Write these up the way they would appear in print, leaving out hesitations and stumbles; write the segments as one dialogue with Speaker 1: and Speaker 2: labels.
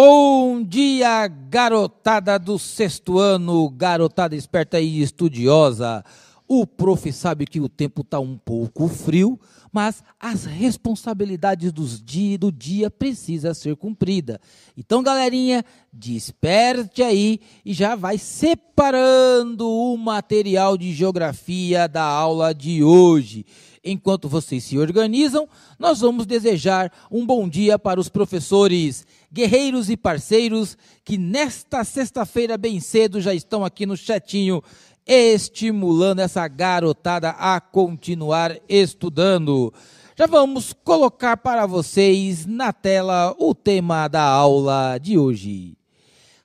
Speaker 1: Bom dia, garotada do sexto ano, garotada esperta e estudiosa. O prof sabe que o tempo está um pouco frio, mas as responsabilidades do dia precisam ser cumpridas. Então, galerinha, desperte aí e já vai separando o material de geografia da aula de hoje. Enquanto vocês se organizam, nós vamos desejar um bom dia para os professores, guerreiros e parceiros que nesta sexta-feira bem cedo já estão aqui no chatinho estimulando essa garotada a continuar estudando. Já vamos colocar para vocês na tela o tema da aula de hoje.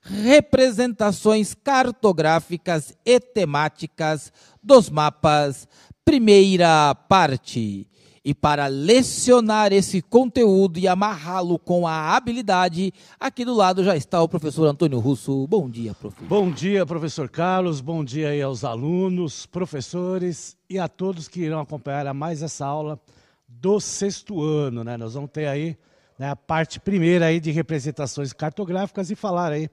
Speaker 1: Representações cartográficas e temáticas dos mapas, primeira parte. E para lecionar esse conteúdo e amarrá-lo com a habilidade, aqui do lado já está o professor Antônio Russo. Bom dia, professor.
Speaker 2: Bom dia, professor Carlos. Bom dia aí aos alunos, professores e a todos que irão acompanhar a mais essa aula do sexto ano, né? Nós vamos ter aí, né, a parte primeira aí de representações cartográficas e falar aí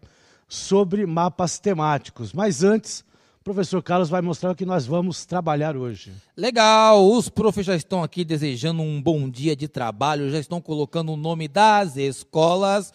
Speaker 2: sobre mapas temáticos. Mas antes, o professor Carlos vai mostrar o que nós vamos trabalhar hoje.
Speaker 1: Legal, os profs já estão aqui desejando um bom dia de trabalho, já estão colocando o nome das escolas.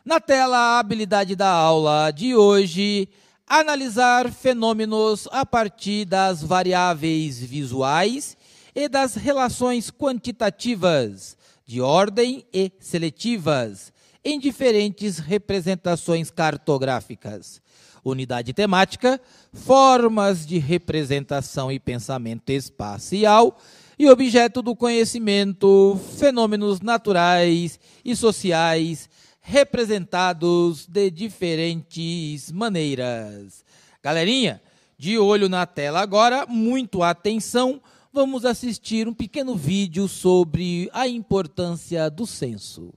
Speaker 1: Na tela, a habilidade da aula de hoje, analisar fenômenos a partir das variáveis visuais e das relações quantitativas, de ordem e seletivas, em diferentes representações cartográficas. Unidade temática, formas de representação e pensamento espacial e objeto do conhecimento, fenômenos naturais e sociais representados de diferentes maneiras. Galerinha, de olho na tela agora, muito atenção, vamos assistir um pequeno vídeo sobre a importância do censo.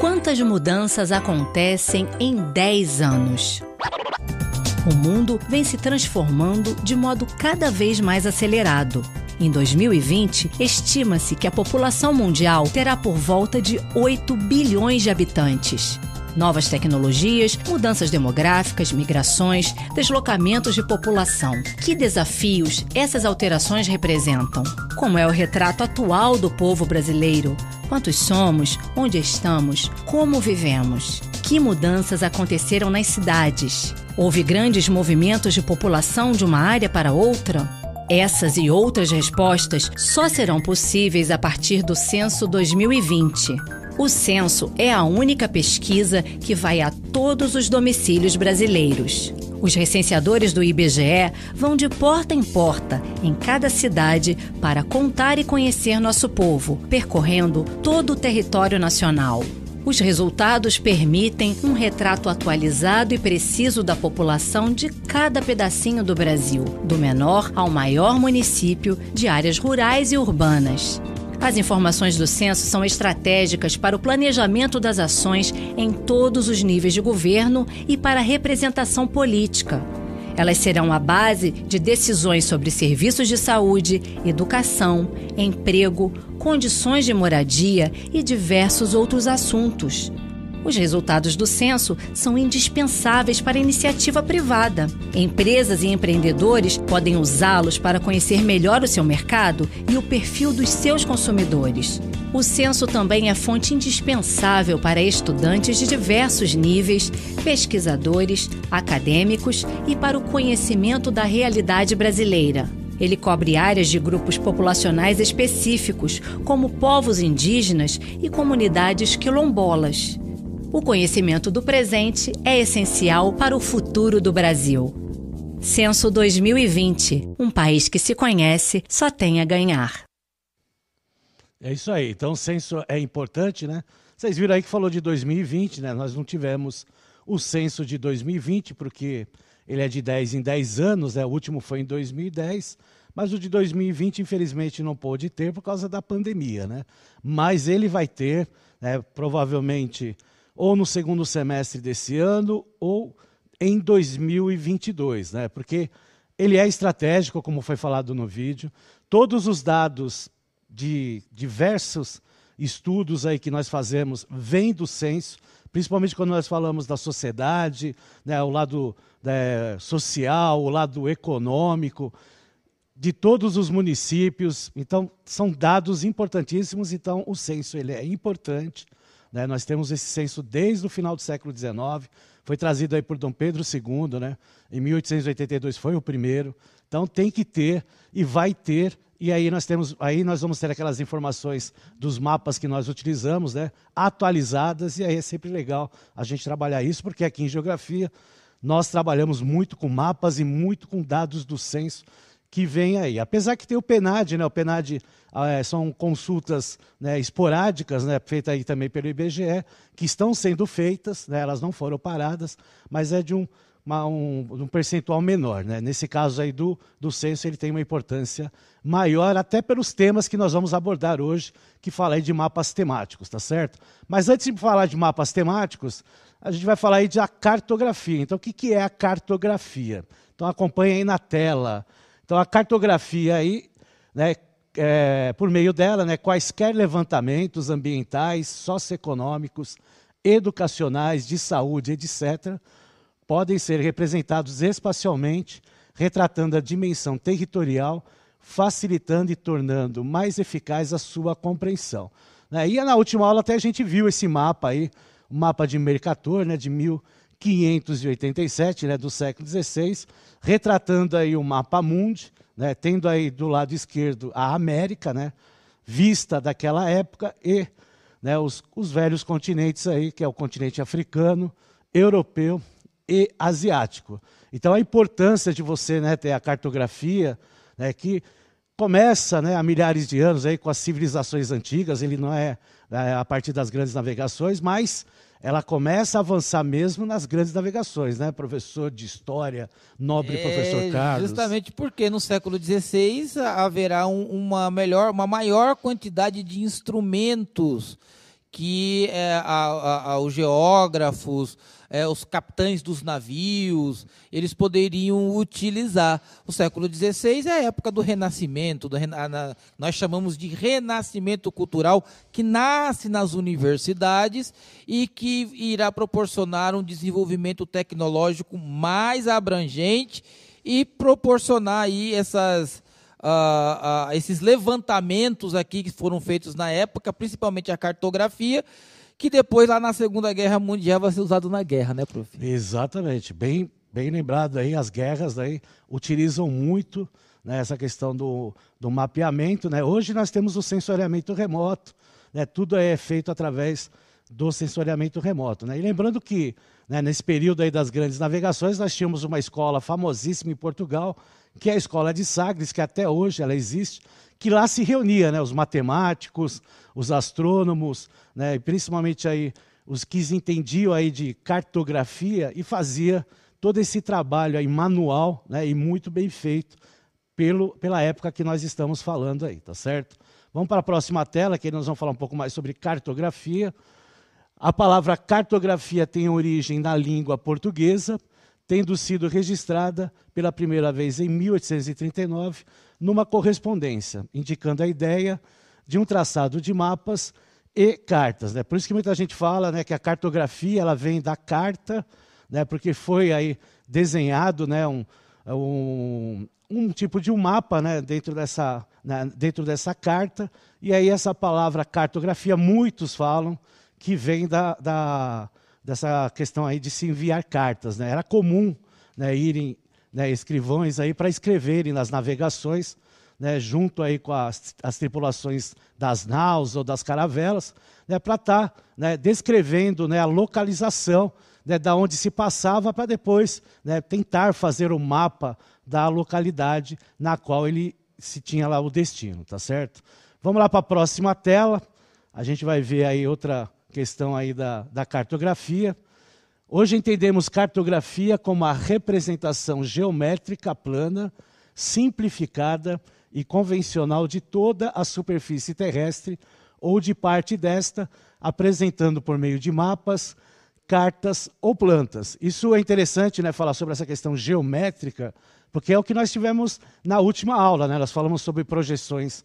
Speaker 3: Quantas mudanças acontecem em 10 anos? O mundo vem se transformando de modo cada vez mais acelerado. Em 2020, estima-se que a população mundial terá por volta de 8 bilhões de habitantes. Novas tecnologias, mudanças demográficas, migrações, deslocamentos de população. Que desafios essas alterações representam? Como é o retrato atual do povo brasileiro? Quantos somos? Onde estamos? Como vivemos? Que mudanças aconteceram nas cidades? Houve grandes movimentos de população de uma área para outra? Essas e outras respostas só serão possíveis a partir do Censo 2020. O censo é a única pesquisa que vai a todos os domicílios brasileiros. Os recenseadores do IBGE vão de porta em porta, em cada cidade, para contar e conhecer nosso povo, percorrendo todo o território nacional. Os resultados permitem um retrato atualizado e preciso da população de cada pedacinho do Brasil, do menor ao maior município, de áreas rurais e urbanas. As informações do censo são estratégicas para o planejamento das ações em todos os níveis de governo e para a representação política. Elas serão a base de decisões sobre serviços de saúde, educação, emprego, condições de moradia e diversos outros assuntos. Os resultados do censo são indispensáveis para a iniciativa privada. Empresas e empreendedores podem usá-los para conhecer melhor o seu mercado e o perfil dos seus consumidores. O censo também é fonte indispensável para estudantes de diversos níveis, pesquisadores, acadêmicos e para o conhecimento da realidade brasileira. Ele cobre áreas de grupos populacionais específicos, como povos indígenas e comunidades quilombolas. O conhecimento do presente é essencial para o futuro do Brasil. Censo 2020. Um país que se conhece só tem a ganhar.
Speaker 2: É isso aí. Então, o censo é importante, né? Vocês viram aí que falou de 2020, né? Nós não tivemos o censo de 2020, porque ele é de 10 em 10 anos, né? O último foi em 2010, mas o de 2020, infelizmente, não pôde ter por causa da pandemia, né? Mas ele vai ter, né, provavelmente, ou no segundo semestre desse ano, ou em 2022, né? Porque ele é estratégico, como foi falado no vídeo. Todos os dados de diversos estudos aí que nós fazemos vêm do censo, principalmente quando nós falamos da sociedade, né, o lado social, o lado econômico, de todos os municípios. Então, são dados importantíssimos, então o censo ele é importante. Né? Nós temos esse censo desde o final do século XIX, foi trazido aí por Dom Pedro II, né? Em 1882 foi o primeiro. Então tem que ter e vai ter, e aí nós vamos ter aquelas informações dos mapas que nós utilizamos, né? Atualizadas, e aí é sempre legal a gente trabalhar isso, porque aqui em Geografia nós trabalhamos muito com mapas e muito com dados do censo que vem aí. Apesar que tem o PNAD, né? O PNAD são consultas, né, esporádicas, né, feitas aí também pelo IBGE, que estão sendo feitas, né, elas não foram paradas, mas é de um percentual menor. Né? Nesse caso aí do censo, ele tem uma importância maior, até pelos temas que nós vamos abordar hoje, que fala aí de mapas temáticos, tá certo? Mas antes de falar de mapas temáticos, a gente vai falar aí de cartografia. Então, o que é a cartografia? Então, acompanha aí na tela. Então, a cartografia aí, né, por meio dela, né, quaisquer levantamentos ambientais, socioeconômicos, educacionais, de saúde, etc., podem ser representados espacialmente, retratando a dimensão territorial, facilitando e tornando mais eficaz a sua compreensão. Né? E na última aula até a gente viu esse mapa aí, o mapa de Mercator, né, de 1587, né, do século XVI, retratando aí o mapa mundi, né, tendo aí do lado esquerdo a América, né, vista daquela época, e, né, os velhos continentes aí, que é o continente africano, europeu e asiático. Então a importância de você, né, ter a cartografia, né, que começa, né, há milhares de anos aí, com as civilizações antigas, ele não é a partir das grandes navegações, mas ela começa a avançar mesmo nas grandes navegações, né, professor de história, nobre professor Carlos?
Speaker 1: Justamente porque no século XVI haverá uma maior quantidade de instrumentos que os geógrafos, os capitães dos navios, eles poderiam utilizar. O século XVI é a época do Renascimento, nós chamamos de Renascimento Cultural, que nasce nas universidades e que irá proporcionar um desenvolvimento tecnológico mais abrangente e proporcionar aí esses levantamentos aqui que foram feitos na época, principalmente a cartografia, que depois, lá na Segunda Guerra Mundial, vai ser usado na guerra, né, prof?
Speaker 2: Exatamente. Bem lembrado aí, as guerras aí utilizam muito, né, essa questão do mapeamento. Né? Hoje nós temos o sensoriamento remoto, né? Tudo é feito através do sensoriamento remoto. Né? E lembrando que, né, nesse período aí das grandes navegações, nós tínhamos uma escola famosíssima em Portugal, que é a Escola de Sagres, que até hoje ela existe, que lá se reunia, né, os matemáticos, os astrônomos, né, e principalmente aí os que entendiam aí de cartografia, e fazia todo esse trabalho aí manual, né, e muito bem feito pela época que nós estamos falando aí, tá certo? Vamos para a próxima tela, que nós vamos falar um pouco mais sobre cartografia. A palavra cartografia tem origem na língua portuguesa, tendo sido registrada pela primeira vez em 1839, numa correspondência, indicando a ideia de um traçado de mapas e cartas. Né? Por isso que muita gente fala, né, que a cartografia ela vem da carta, né, porque foi aí desenhado, né, um tipo de um mapa, né, dentro dessa carta, e aí essa palavra cartografia, muitos falam que vem dessa questão aí de se enviar cartas. Né? Era comum, né, irem, né, escrivães aí para escreverem nas navegações, né, junto aí com as tripulações das naus ou das caravelas, né, para estar, né, descrevendo, né, a localização, né, da onde se passava, para depois, né, tentar fazer o mapa da localidade na qual ele se tinha lá o destino, tá certo? Vamos lá para a próxima tela. A gente vai ver aí outra questão aí da cartografia. Hoje entendemos cartografia como a representação geométrica plana, simplificada e convencional de toda a superfície terrestre ou de parte desta, apresentando por meio de mapas, cartas ou plantas. Isso é interessante, né, falar sobre essa questão geométrica, porque é o que nós tivemos na última aula. Né? Nós falamos sobre projeções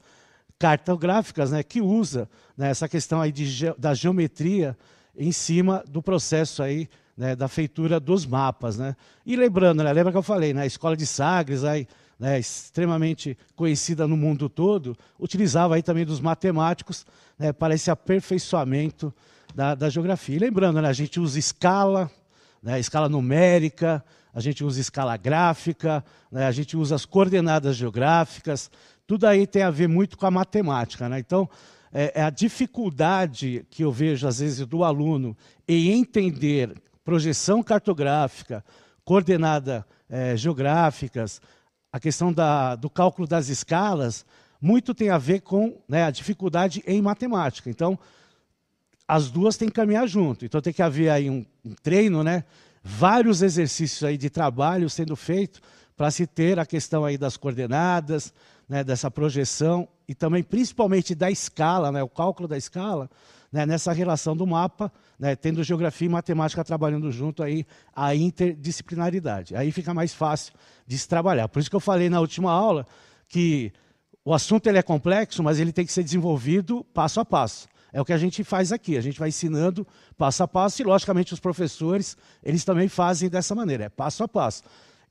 Speaker 2: cartográficas, né, que usa, né, essa questão aí da geometria em cima do processo aí, né, da feitura dos mapas, né? E lembrando, né, lembra que eu falei, né, a escola de Sagres, aí, né, extremamente conhecida no mundo todo, utilizava aí também dos matemáticos, né, para esse aperfeiçoamento da geografia. E lembrando, né, a gente usa escala, né, escala numérica, a gente usa escala gráfica, né, a gente usa as coordenadas geográficas, tudo aí tem a ver muito com a matemática, né? Então, a dificuldade que eu vejo, às vezes, do aluno em entender projeção cartográfica, coordenada geográficas, a questão do cálculo das escalas, muito tem a ver com, né, a dificuldade em matemática. Então, as duas têm que caminhar junto. Então, tem que haver aí um treino, né, vários exercícios aí de trabalho sendo feito para se ter a questão aí das coordenadas, né, dessa projeção e também, principalmente, da escala, né, o cálculo da escala, né, nessa relação do mapa, né, tendo geografia e matemática trabalhando junto, aí, a interdisciplinaridade. Aí fica mais fácil de se trabalhar. Por isso que eu falei na última aula que o assunto ele é complexo, mas ele tem que ser desenvolvido passo a passo. É o que a gente faz aqui, a gente vai ensinando passo a passo e, logicamente, os professores, eles também fazem dessa maneira, é passo a passo.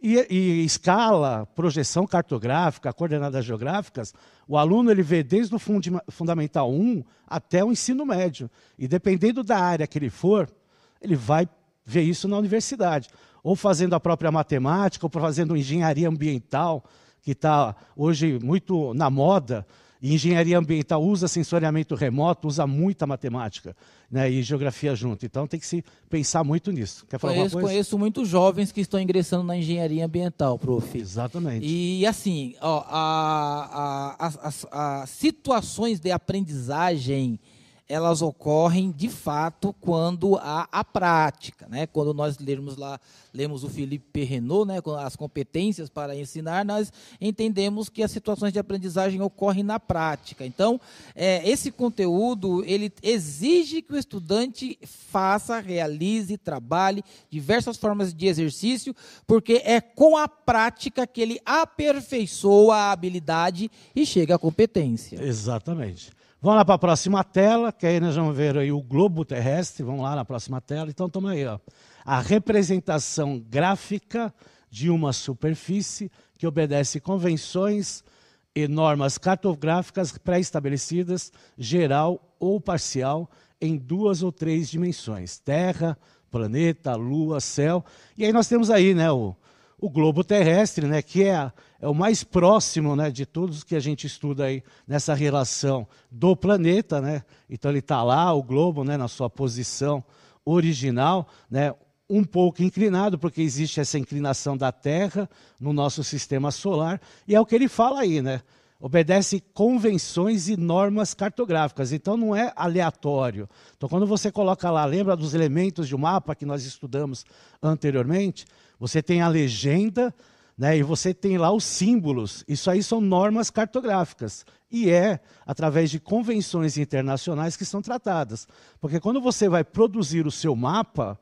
Speaker 2: E escala, projeção cartográfica, coordenadas geográficas, o aluno ele vê desde o Fundamental 1 até o ensino médio. E dependendo da área que ele for, ele vai ver isso na universidade. Ou fazendo a própria matemática, ou fazendo engenharia ambiental, que está hoje muito na moda. E engenharia ambiental usa sensoriamento remoto, usa muita matemática, né, e geografia junto. Então tem que se pensar muito nisso. Quer falar alguma coisa?
Speaker 1: Conheço muitos jovens que estão ingressando na engenharia ambiental, prof.
Speaker 2: Exatamente.
Speaker 1: E assim, ó, as situações de aprendizagem, elas ocorrem de fato quando há a prática, né? Quando nós lemos o Philippe Perrenot, né, com as competências para ensinar, nós entendemos que as situações de aprendizagem ocorrem na prática. Então, esse conteúdo, ele exige que o estudante faça, realize, trabalhe diversas formas de exercício, porque é com a prática que ele aperfeiçoa a habilidade e chega à competência.
Speaker 2: Exatamente. Vamos lá para a próxima tela, que aí nós vamos ver aí o globo terrestre. Vamos lá na próxima tela. Então, toma aí, ó, a representação gráfica de uma superfície que obedece convenções e normas cartográficas pré-estabelecidas, geral ou parcial, em 2 ou 3 dimensões: Terra, planeta, Lua, céu. E aí nós temos aí, né, o globo terrestre, né, que é o mais próximo, né, de todos que a gente estuda aí nessa relação do planeta, né? Então ele está lá, o globo, né, na sua posição original, né, um pouco inclinado, porque existe essa inclinação da Terra no nosso sistema solar, e é o que ele fala aí, né? Obedece convenções e normas cartográficas, então não é aleatório. Então quando você coloca lá, lembra dos elementos de um mapa que nós estudamos anteriormente? Você tem a legenda, né, e você tem lá os símbolos. Isso aí são normas cartográficas. E é através de convenções internacionais que são tratadas. Porque quando você vai produzir o seu mapa,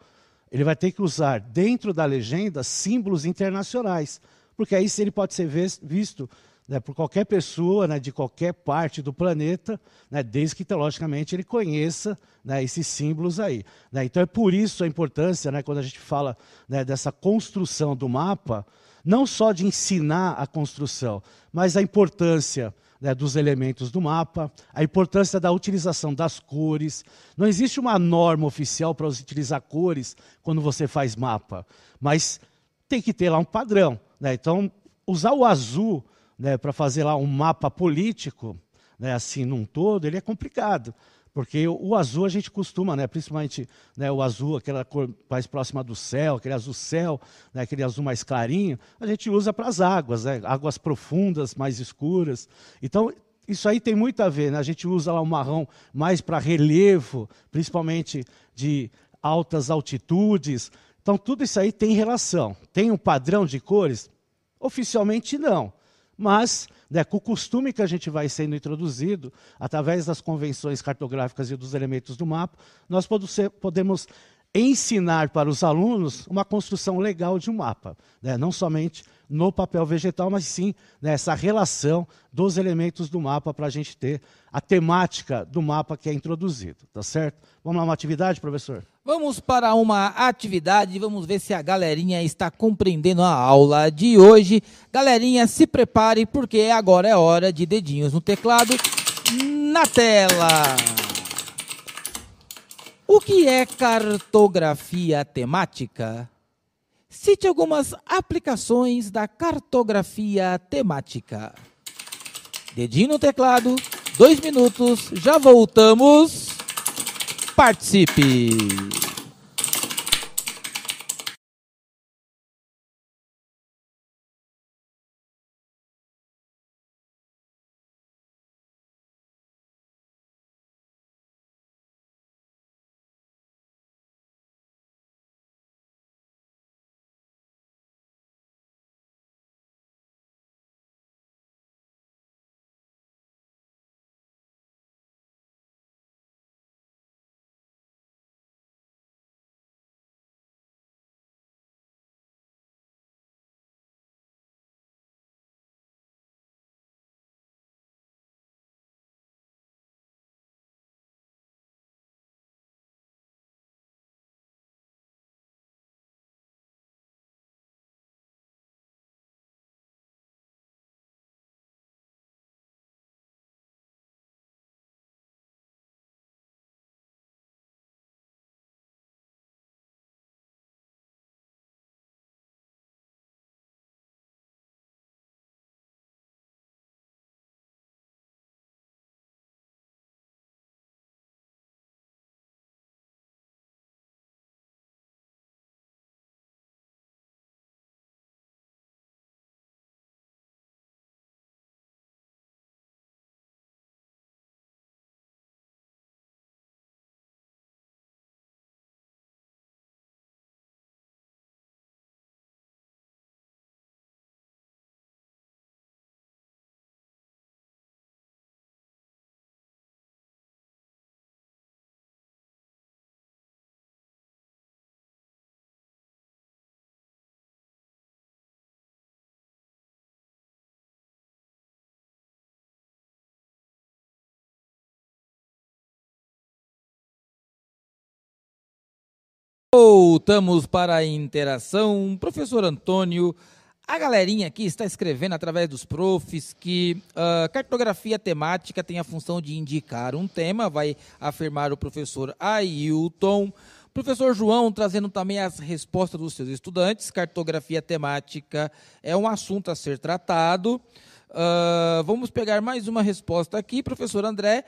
Speaker 2: ele vai ter que usar dentro da legenda símbolos internacionais. Porque aí ele pode ser visto, né, por qualquer pessoa, né, de qualquer parte do planeta, né, desde que, logicamente, ele conheça, né, esses símbolos aí, né. Então é por isso a importância, né, quando a gente fala, né, dessa construção do mapa, não só de ensinar a construção, mas a importância, né, dos elementos do mapa, a importância da utilização das cores. Não existe uma norma oficial para utilizar cores quando você faz mapa, mas tem que ter lá um padrão, né. Então, usar o azul, né, para fazer lá um mapa político, né, assim num todo, ele é complicado. Porque o azul a gente costuma, né, principalmente, né, o azul, aquela cor mais próxima do céu, aquele azul céu, né, aquele azul mais clarinho, a gente usa para as águas, né, águas profundas, mais escuras. Então, isso aí tem muito a ver, né? A gente usa lá o marrom mais para relevo, principalmente de altas altitudes. Então, tudo isso aí tem relação. Tem um padrão de cores? Oficialmente, não. Mas, né, com o costume que a gente vai sendo introduzido, através das convenções cartográficas e dos elementos do mapa, nós podemos ensinar para os alunos uma construção legal de um mapa, né? Não somente no papel vegetal, mas sim nessa relação dos elementos do mapa para a gente ter a temática do mapa que é introduzido, tá certo? Vamos lá, uma atividade, professor?
Speaker 1: Vamos para uma atividade, vamos ver se a galerinha está compreendendo a aula de hoje. Galerinha, se prepare, porque agora é hora de dedinhos no teclado, na tela. O que é cartografia temática? Cite algumas aplicações da cartografia temática. Dedinho no teclado, 2 minutos, já voltamos. Participe! Voltamos para a interação. Professor Antônio, a galerinha aqui está escrevendo através dos profs que cartografia temática tem a função de indicar um tema, vai afirmar o professor Ailton. Professor João trazendo também as respostas dos seus estudantes. Cartografia temática é um assunto a ser tratado. Vamos pegar mais uma resposta aqui. Professor André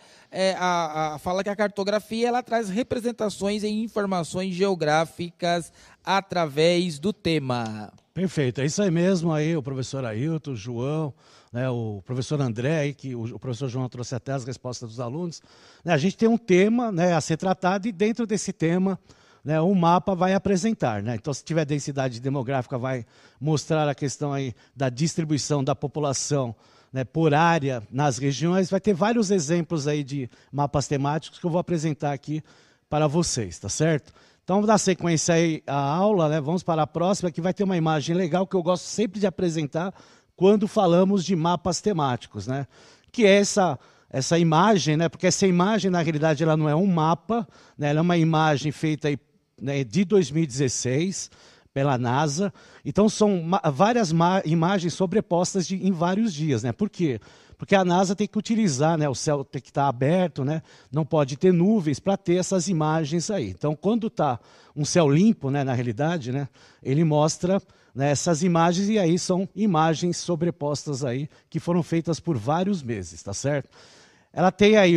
Speaker 1: fala que a cartografia ela traz representações e informações geográficas através do tema.
Speaker 2: Perfeito, é isso aí mesmo. Aí o professor Ailton, o João, né, o professor André, aí, que o professor João trouxe até as respostas dos alunos. Né, a gente tem um tema, né, a ser tratado e dentro desse tema, né, um mapa vai apresentar, né? Então, se tiver densidade demográfica, vai mostrar a questão aí da distribuição da população, né, por área nas regiões. Vai ter vários exemplos aí de mapas temáticos que eu vou apresentar aqui para vocês, tá certo? Então, vamos dar sequência aí à aula, né? Vamos para a próxima, que vai ter uma imagem legal que eu gosto sempre de apresentar quando falamos de mapas temáticos, né? Que é essa imagem, né? Porque essa imagem, na realidade, ela não é um mapa, né? Ela é uma imagem feita aí, né, de 2016, pela NASA. Então, são várias imagens sobrepostas em vários dias, né? Por quê? Porque a NASA tem que utilizar, né, o céu tem que estar aberto, né, não pode ter nuvens para ter essas imagens aí. Então, quando está um céu limpo, né, na realidade, né, ele mostra, né, essas imagens, e aí são imagens sobrepostas aí, que foram feitas por vários meses, tá certo? Ela tem aí,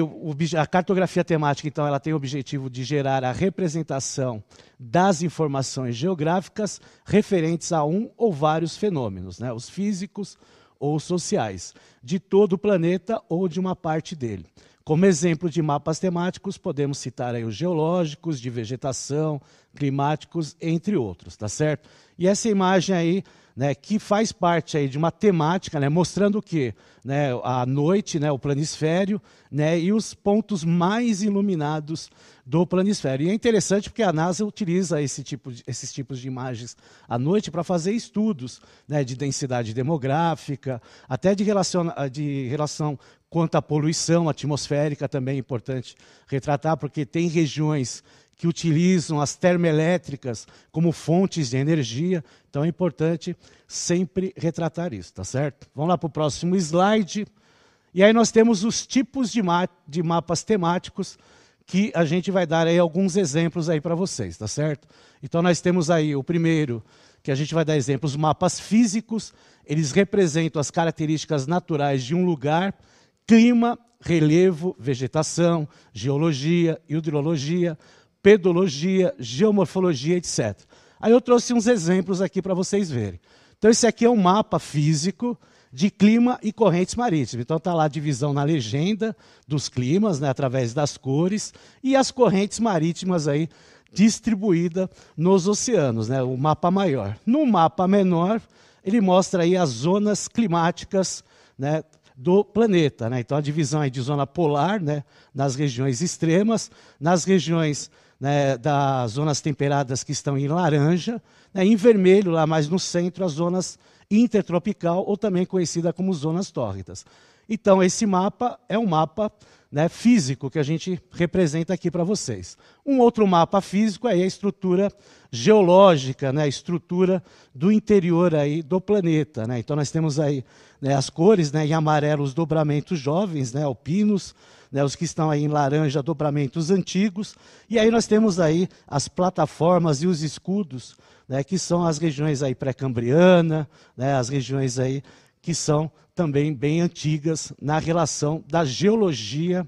Speaker 2: a cartografia temática, então, ela tem o objetivo de gerar a representação das informações geográficas referentes a um ou vários fenômenos, né, os físicos ou sociais, de todo o planeta ou de uma parte dele, Como exemplo de mapas temáticos, podemos citar aí os geológicos, de vegetação, climáticos, entre outros, tá certo? E essa imagem aí, né, que faz parte aí de uma temática, né, mostrando o quê? Né, a noite, né, o planisfério, né, e os pontos mais iluminados do planisfério. E é interessante porque a NASA utiliza esses tipos de imagens à noite para fazer estudos, né, de densidade demográfica, até de relação quanto à poluição atmosférica, também é importante retratar, porque tem regiões que utilizam as termoelétricas como fontes de energia, então é importante sempre retratar isso, tá certo? Vamos lá para o próximo slide. E aí nós temos os tipos de mapas temáticos, que a gente vai dar aí alguns exemplos aí para vocês, tá certo? Então nós temos aí o primeiro, que a gente vai dar exemplos, mapas físicos, eles representam as características naturais de um lugar, clima, relevo, vegetação, geologia, hidrologia, pedologia, geomorfologia, etc. Aí eu trouxe uns exemplos aqui para vocês verem. Então esse aqui é um mapa físico de clima e correntes marítimas. Então está lá a divisão na legenda dos climas, né, através das cores, e as correntes marítimas aí distribuídas nos oceanos, né, o mapa maior. No mapa menor, ele mostra aí as zonas climáticas, né, do planeta, né? Então a divisão é de zona polar, né, nas regiões extremas, nas regiões, né, das zonas temperadas que estão em laranja, né, em vermelho, lá mais no centro, as zonas intertropical, ou também conhecida como zonas tórridas. Então esse mapa é um mapa, né, físico que a gente representa aqui para vocês. Um outro mapa físico é a estrutura geológica, né, a estrutura do interior aí do planeta, né? Então nós temos aí, né, as cores, né, em amarelo os dobramentos jovens, né, alpinos, né, os que estão aí em laranja, dobramentos antigos, e aí nós temos aí as plataformas e os escudos, né, que são as regiões aí pré-cambriana, né, as regiões aí que são também bem antigas na relação da geologia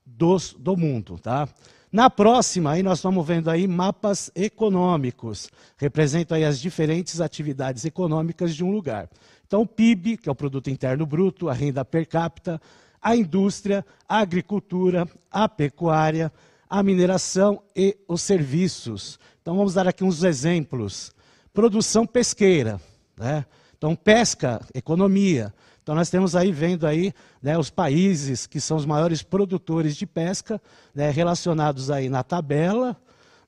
Speaker 2: do mundo, tá? Na próxima, aí nós estamos vendo aí mapas econômicos, representam aí as diferentes atividades econômicas de um lugar. Então o PIB, que é o Produto Interno Bruto, a renda per capita, a indústria, a agricultura, a pecuária, a mineração e os serviços. Então vamos dar aqui uns exemplos. Produção pesqueira, né? Então pesca, economia. Então nós temos aí, vendo aí, né, os países que são os maiores produtores de pesca, né, relacionados aí na tabela,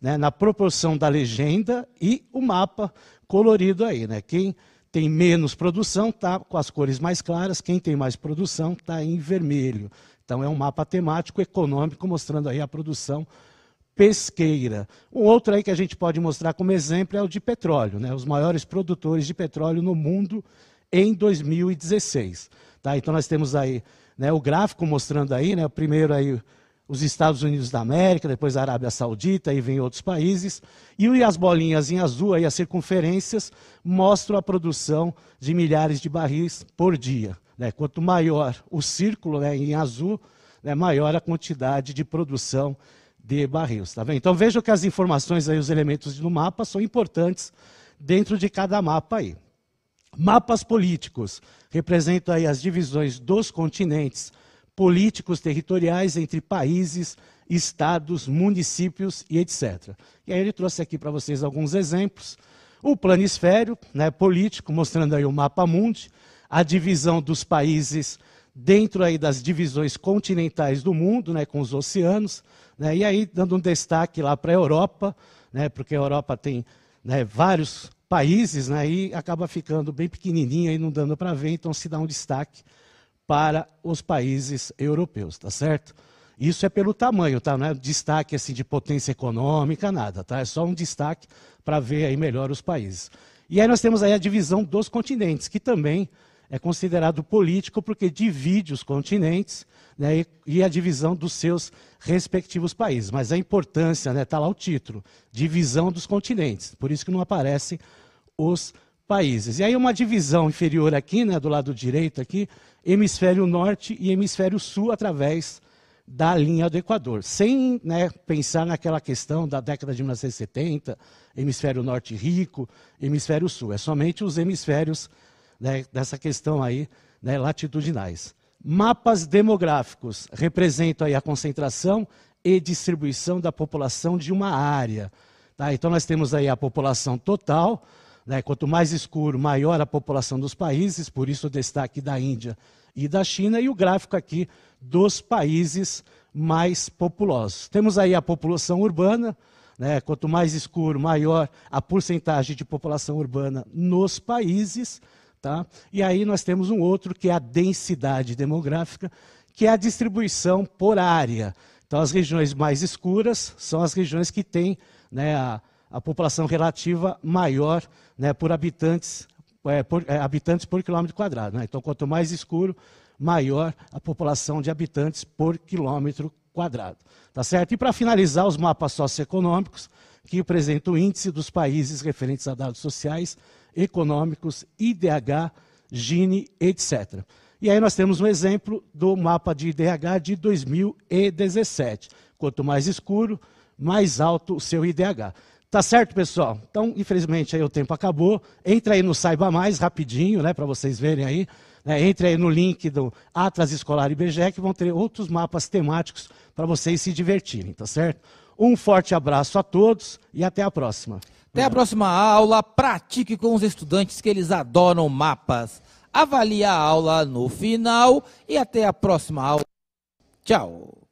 Speaker 2: né, na proporção da legenda e o mapa colorido aí, né? Quem tem menos produção está com as cores mais claras, quem tem mais produção está em vermelho. Então é um mapa temático econômico mostrando aí a produção pesqueira. Um outro aí que a gente pode mostrar como exemplo é o de petróleo, né? Os maiores produtores de petróleo no mundo em 2016. Tá? Então nós temos aí, né, o gráfico mostrando aí, né, primeiro aí os Estados Unidos da América, depois a Arábia Saudita, aí vem outros países, e as bolinhas em azul, aí as circunferências, mostram a produção de milhares de barris por dia. Né? Quanto maior o círculo, né, em azul, né, maior a quantidade de produção de barris. Tá vendo? Então vejam que as informações, aí, os elementos no mapa são importantes dentro de cada mapa aí. Mapas políticos representam aí as divisões dos continentes políticos territoriais entre países, estados, municípios e etc. E aí ele trouxe aqui para vocês alguns exemplos. O planisfério, né, político, mostrando aí o mapa mundi, a divisão dos países dentro aí das divisões continentais do mundo, né, com os oceanos, né, e aí dando um destaque lá para a Europa, né, porque a Europa tem, né, vários países, né, e acaba ficando bem pequenininha e não dando para ver, então se dá um destaque para os países europeus, tá certo? Isso é pelo tamanho, tá? Não é destaque assim de potência econômica, nada, tá? É só um destaque para ver aí melhor os países. E aí nós temos aí a divisão dos continentes, que também é considerado político porque divide os continentes, né, e a divisão dos seus respectivos países. Mas a importância, né, está lá o título, divisão dos continentes, por isso que não aparecem os países. E aí uma divisão inferior aqui, né, do lado direito aqui, hemisfério norte e hemisfério sul através da linha do Equador, sem, né, pensar naquela questão da década de 1970, hemisfério norte rico, hemisfério sul, é somente os hemisférios, né, dessa questão aí, né, latitudinais. Mapas demográficos representam aí a concentração e distribuição da população de uma área. Tá? Então, nós temos aí a população total, né? Quanto mais escuro, maior a população dos países, por isso o destaque da Índia e da China, e o gráfico aqui dos países mais populosos. Temos aí a população urbana, né? Quanto mais escuro, maior a porcentagem de população urbana nos países. Tá? E aí nós temos um outro, que é a densidade demográfica, que é a distribuição por área. Então, as regiões mais escuras são as regiões que têm, né, a população relativa maior, né, por habitantes por quilômetro quadrado. Né? Então, quanto mais escuro, maior a população de habitantes por quilômetro quadrado. Tá certo? E para finalizar, os mapas socioeconômicos, que apresentam o índice dos países referentes a dados sociais, econômicos, IDH, Gini, etc. E aí nós temos um exemplo do mapa de IDH de 2017. Quanto mais escuro, mais alto o seu IDH. Tá certo, pessoal? Então, infelizmente, aí o tempo acabou. Entra aí no Saiba Mais, rapidinho, né, para vocês verem aí. Entre aí no link do Atlas Escolar IBGE, que vão ter outros mapas temáticos para vocês se divertirem, tá certo? Um forte abraço a todos e até a próxima.
Speaker 1: Até a próxima aula. Pratique com os estudantes, que eles adoram mapas. Avalie a aula no final e até a próxima aula. Tchau.